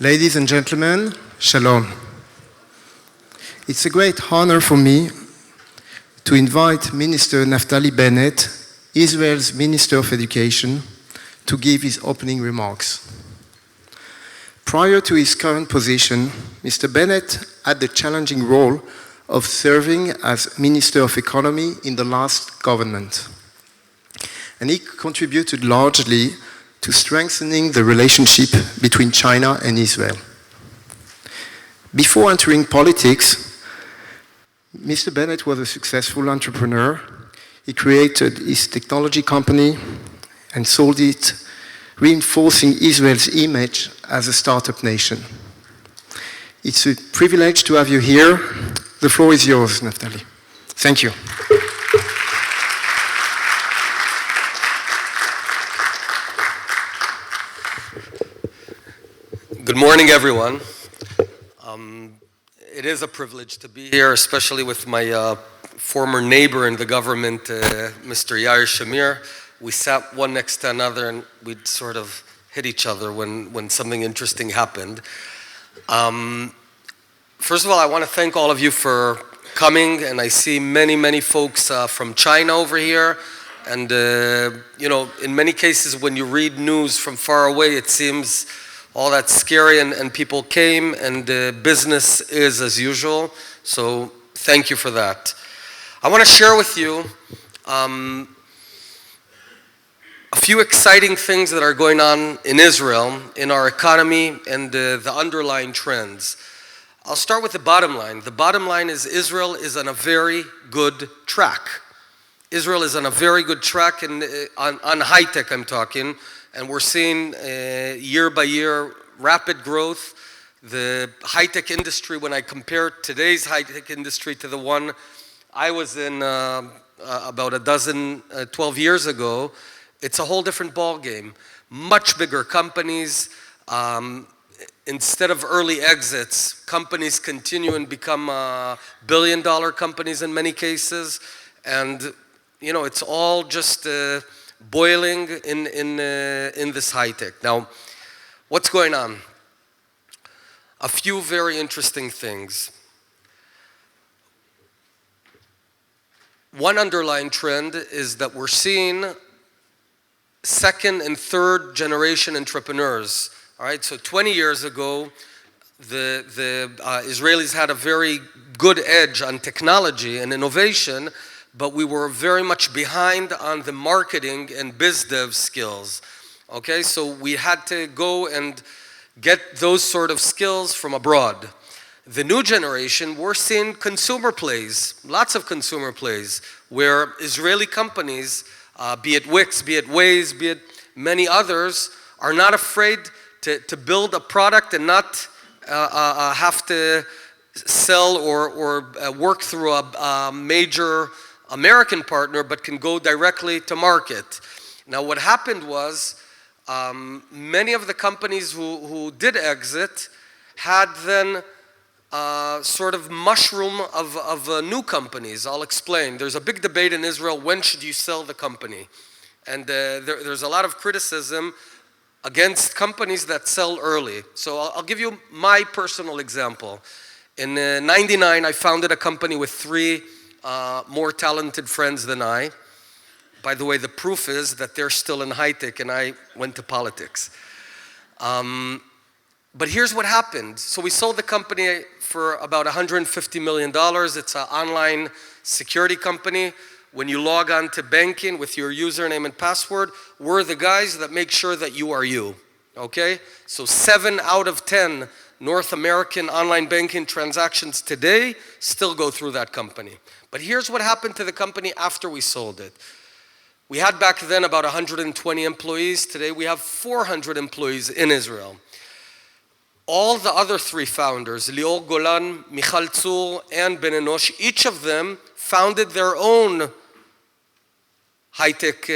Ladies and gentlemen, shalom. It's a great honor for me to invite Minister Naftali Bennett, Israel's Minister of Education, to give his opening remarks. Prior to his current position, Mr. Bennett had the challenging role of serving as Minister of Economy in the last government. And he contributed largely to strengthening the relationship between China and Israel. Before entering politics, Mr. Bennett was a successful entrepreneur. He created his technology company and sold it, reinforcing Israel's image as a startup nation. It's a privilege to have you here. The floor is yours, Naftali. Thank you. Good morning, everyone. It is a privilege to be here, especially with my former neighbor in the government, Mr. Yair Shamir. We sat one next to another and we'd sort of hit each other when something interesting happened. First of all, I want to thank all of you for coming, and I see many folks from China over here. And, in many cases, when you read news from far away, it seems all that's scary, and people came, and business is as usual. So thank you for that. I want to share with you a few exciting things that are going on in Israel, in our economy, and the underlying trends. I'll start with the bottom line. The bottom line is Israel is on a very good track. Israel is on a very good track, and on high tech I'm talking. And we're seeing year by year rapid growth. The high-tech industry, when I compare today's high-tech industry to the one I was in about 12 years ago, it's a whole different ballgame. Much bigger companies. Instead of early exits, companies continue and become billion-dollar companies in many cases. And, it's all just boiling in this high tech. Now, what's going on? A few very interesting things. One underlying trend is that we're seeing second and third generation entrepreneurs. All right, so 20 years ago, the Israelis had a very good edge on technology and innovation, but we were very much behind on the marketing and biz dev skills. Okay, so we had to go and get those sort of skills from abroad. The new generation, we're seeing consumer plays, lots of consumer plays, where Israeli companies, be it Wix, be it Waze, be it many others, are not afraid to build a product and not have to sell or work through a major American partner, but can go directly to market. Now, what happened was many of the companies who did exit had then sort of mushroom of new companies. I'll explain. There's a big debate in Israel, when should you sell the company? And there's a lot of criticism against companies that sell early. So I'll give you my personal example. In '99, I founded a company with three more talented friends than I. By the way, the proof is that they're still in high tech and I went to politics. But here's what happened. So we sold the company for about $150 million. It's an online security company. When you log on to banking with your username and password, we're the guys that make sure that you are you. Okay? So 7 out of 10 North American online banking transactions today still go through that company. But here's what happened to the company after we sold it. We had back then about 120 employees. Today we have 400 employees in Israel. All the other three founders, Lior Golan, Michal Tzur, and Bennett, each of them founded their own high-tech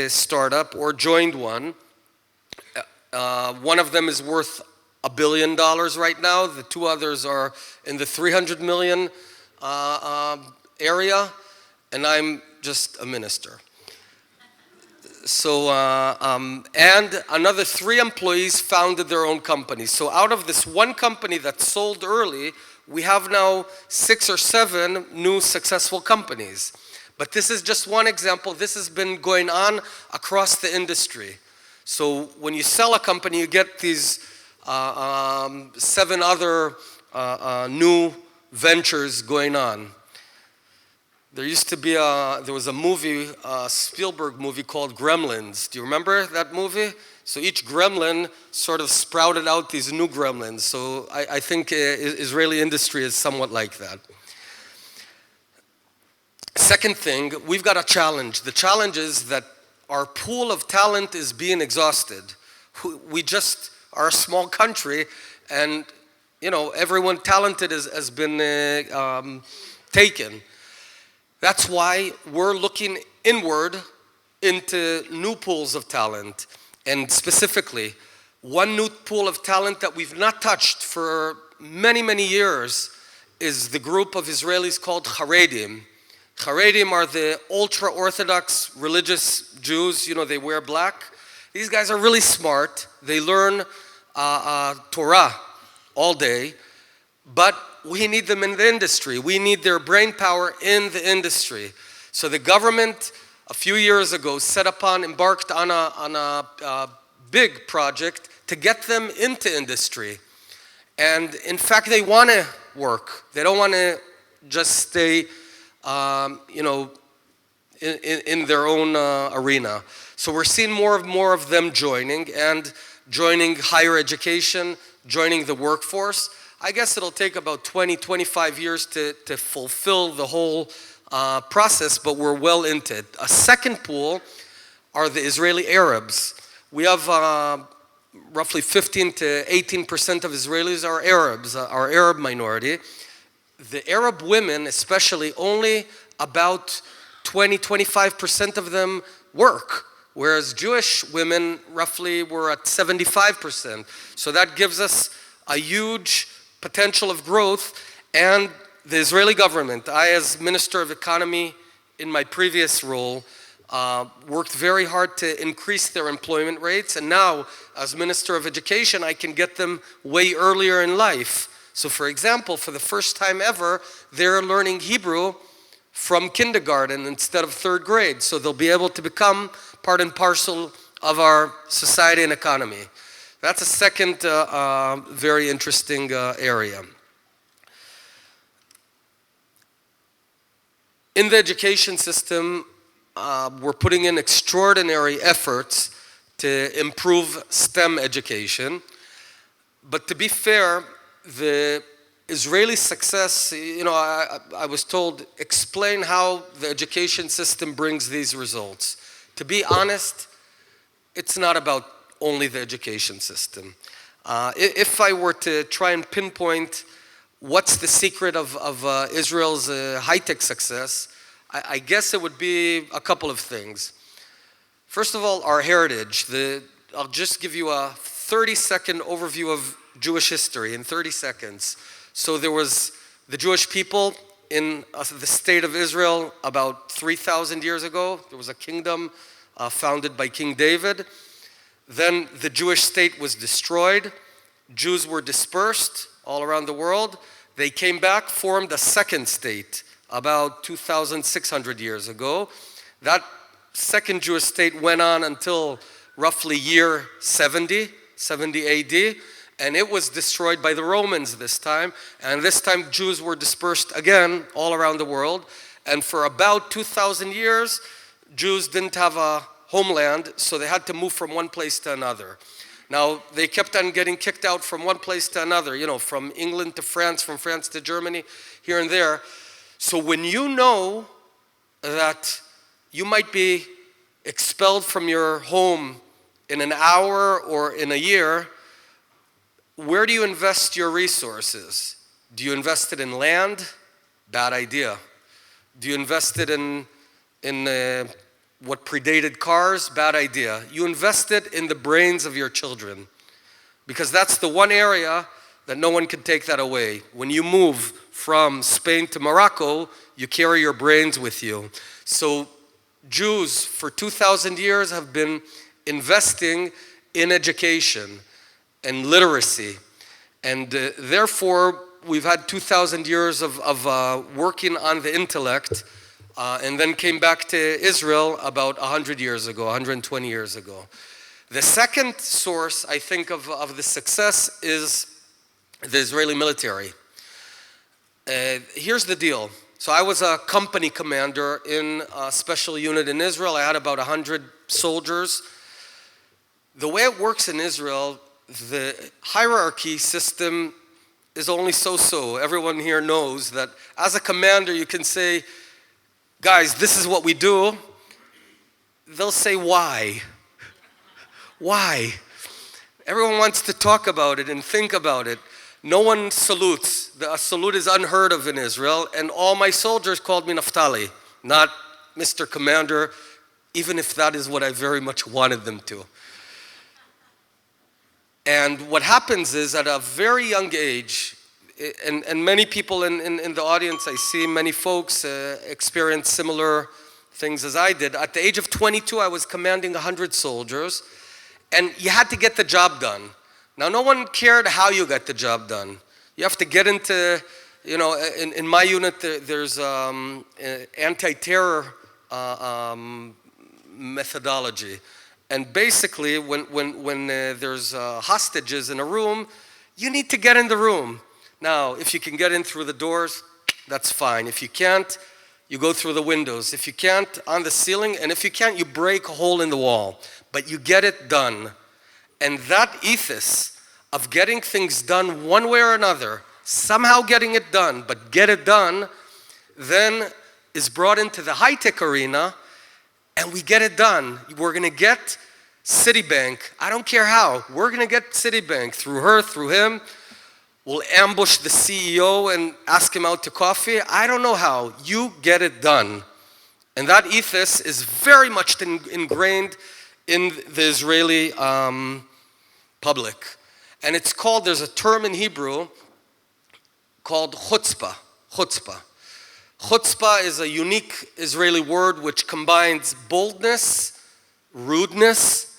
startup or joined one. One of them is worth $1 billion right now. The two others are in the 300 million area, and I'm just a minister. And another 3 employees founded their own company. So out of this one company that sold early, we have now 6 or 7 new successful companies. But this is just one example. This has been going on across the industry. So when you sell a company, you get these 7 other new ventures going on. There was a movie, a Spielberg movie called Gremlins. Do you remember that movie? So each gremlin sort of sprouted out these new gremlins. So I think Israeli industry is somewhat like that. Second thing, we've got a challenge. The challenge is that our pool of talent is being exhausted. We just are a small country, and everyone talented has been taken. That's why we're looking inward into new pools of talent. And specifically, one new pool of talent that we've not touched for many, many years is the group of Israelis called Haredim. Haredim are the ultra-Orthodox religious Jews. They wear black. These guys are really smart. They learn Torah all day. But we need them in the industry. We need their brain power in the industry. So the government, a few years ago, embarked on a big project to get them into industry. And in fact, they want to work. They don't want to just stay, in their own arena. So we're seeing more of them joining higher education, joining the workforce. I guess it'll take about 20-25 years to fulfill the whole process, but we're well into it. A second pool are the Israeli Arabs. We have roughly 15 to 18% of Israelis are Arabs, our Arab minority. The Arab women, especially, only about 20-25% of them work, whereas Jewish women roughly were at 75%. So that gives us a huge potential of growth. And the Israeli government, I as Minister of Economy in my previous role, worked very hard to increase their employment rates. And now, as Minister of Education, I can get them way earlier in life. So for example, for the first time ever, they're learning Hebrew from kindergarten instead of 3rd grade. So they'll be able to become part and parcel of our society and economy. That's a second very interesting area. In the education system, we're putting in extraordinary efforts to improve STEM education. But to be fair, the Israeli success, I was told, explain how the education system brings these results. To be honest, it's not about only the education system. If I were to try and pinpoint what's the secret of Israel's high-tech success, I guess it would be a couple of things. First of all, our heritage. I'll just give you a 30-second overview of Jewish history in 30 seconds. So there was the Jewish people in the state of Israel about 3,000 years ago. There was a kingdom founded by King David. Then the Jewish state was destroyed. Jews were dispersed all around the world. They came back, formed a second state about 2,600 years ago. That second Jewish state went on until roughly year 70 AD, and it was destroyed by the Romans this time. And this time Jews were dispersed again all around the world. And for about 2,000 years, Jews didn't have a homeland, so they had to move from one place to another. Now, they kept on getting kicked out from one place to another, from England to France, from France to Germany, here and there. So when you know that you might be expelled from your home in an hour or in a year, where do you invest your resources? Do you invest it in land? Bad idea. Do you invest it in what predated cars? Bad idea. You invest it in the brains of your children, because that's the one area that no one can take that away. When you move from Spain to Morocco, you carry your brains with you. So Jews for 2,000 years have been investing in education and literacy. And therefore, we've had 2,000 years of working on the intellect, and then came back to Israel about 100 years ago, 120 years ago. The second source, I think, of the success is the Israeli military. Here's the deal. So I was a company commander in a special unit in Israel. I had about 100 soldiers. The way it works in Israel, the hierarchy system is only so-so. Everyone here knows that as a commander, you can say, guys, this is what we do. They'll say, why? Why? Everyone wants to talk about it and think about it. No one salutes. A salute is unheard of in Israel, and all my soldiers called me Naftali, not Mr. Commander, even if that is what I very much wanted them to. And what happens is, at a very young age, and many people in the audience, I see many folks experience similar things as I did. At the age of 22, I was commanding 100 soldiers, and you had to get the job done. Now, no one cared how you got the job done. You have to get into, in my unit, there's anti-terror methodology. And basically, when there's hostages in a room, you need to get in the room. Now, if you can get in through the doors, that's fine. If you can't, you go through the windows. If you can't, on the ceiling. And if you can't, you break a hole in the wall. But you get it done. And that ethos of getting things done one way or another, somehow getting it done, but get it done, then is brought into the high-tech arena, and we get it done. We're going to get Citibank. I don't care how. We're going to get Citibank through her, through him. We'll ambush the CEO and ask him out to coffee. I don't know how. You get it done. And that ethos is very much ingrained in the Israeli public. And it's called, there's a term in Hebrew called chutzpah. Chutzpah. Chutzpah is a unique Israeli word which combines boldness, rudeness,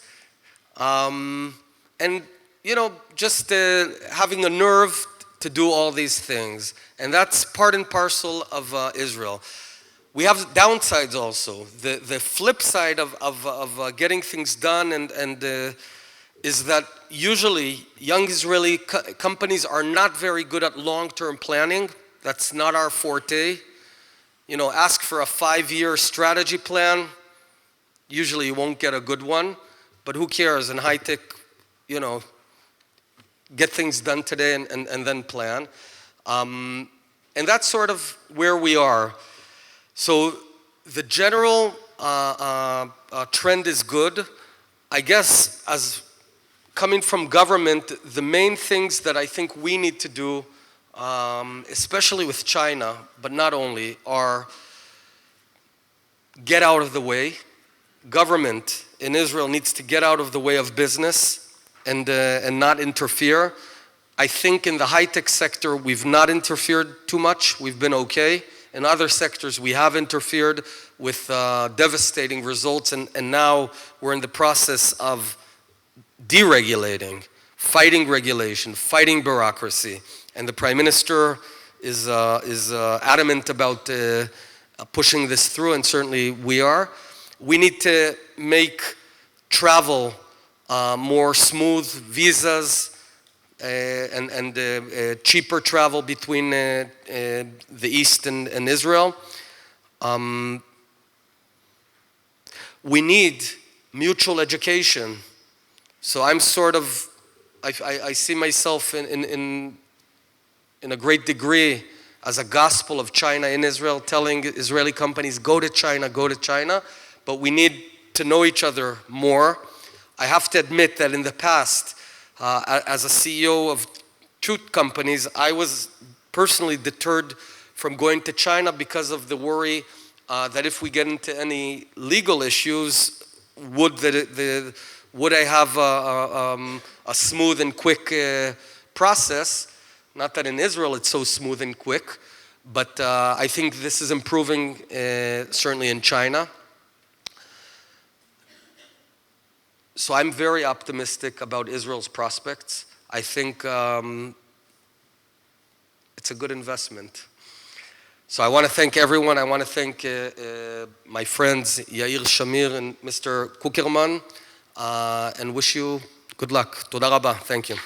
and just having a nerve to do all these things. And that's part and parcel of Israel. We have downsides also. The flip side of getting things done is that usually young Israeli companies are not very good at long-term planning. That's not our forte. Ask for a 5-year strategy plan. Usually you won't get a good one. But who cares? In high-tech, get things done today and then plan. And that's sort of where we are. So the general trend is good. I guess as coming from government, the main things that I think we need to do, especially with China, but not only, are get out of the way. Government in Israel needs to get out of the way of business and not interfere. I think in the high-tech sector, we've not interfered too much. We've been okay. In other sectors, we have interfered with devastating results, and now we're in the process of deregulating, fighting regulation, fighting bureaucracy. And the Prime Minister is adamant about pushing this through, and certainly we are. We need to make travel more smooth, visas, and cheaper travel between the East and Israel. We need mutual education. So I'm sort of, I see myself in a great degree as a gospel of China in Israel, telling Israeli companies, go to China, but we need to know each other more. I have to admit that in the past, as a CEO of two companies, I was personally deterred from going to China because of the worry that if we get into any legal issues, would I have a smooth and quick process? Not that in Israel it's so smooth and quick, but I think this is improving certainly in China. So I'm very optimistic about Israel's prospects. I think it's a good investment. So I want to thank everyone. I want to thank my friends Yair Shamir and Mr. Kuckerman, and wish you good luck. Toda rabba. Thank you.